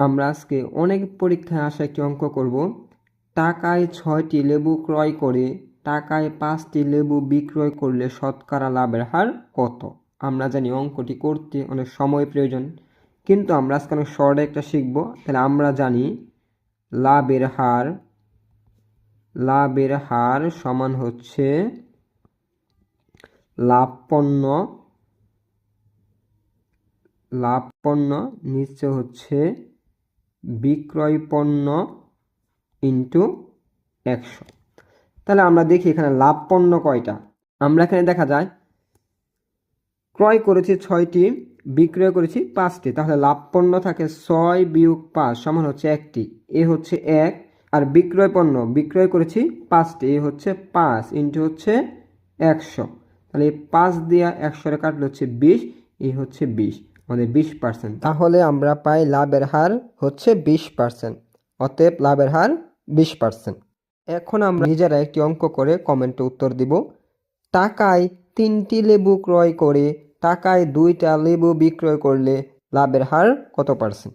আমরা আজকে অনেক পরীক্ষায় আসা একটি অঙ্ক করব। টাকায় 6টি লেবু ক্রয় করে টাকায় 5টি লেবু বিক্রয় করলে শতকরা লাভের হার কত? আমরা জানি অঙ্কটি করতে অনেক সময় প্রয়োজন, কিন্তু আমরা আজকে অনেক শর্টে একটা শিখব। তাহলে আমরা জানি লাভের হার সমান হচ্ছে লাভ পণ্য নিচে হচ্ছে বিক্রয় পণ্য ইন্টু 100। তাহলে আমরা দেখি এখানে লাভ পণ্য কয়টা। আমরা এখানে দেখা যায় ক্রয় করেছি 6টি, বিক্রয় করেছি 5টি, তাহলে লাভ পণ্য থাকে 6 বিয়োগ 5 সমান হচ্ছে 1টি, এ হচ্ছে 1। আর বিক্রয় পণ্য বিক্রয় করেছি 5টি, এ হচ্ছে 5 ইন্টু হচ্ছে 100। তাহলে 5 দিয়ে 100 কাটলে হচ্ছে 20, এ হচ্ছে 20, আমাদের 20%। তাহলে আমরা পাই লাভের হার হচ্ছে 20%। অতএব লাভের হার 20%। এখন আমরা নিজেরা একটি অঙ্ক করে কমেন্টে উত্তর দিব। টাকায় 3টি লেবু ক্রয় করে টাকায় 2টা লেবু বিক্রয় করলে লাভের হার কত %?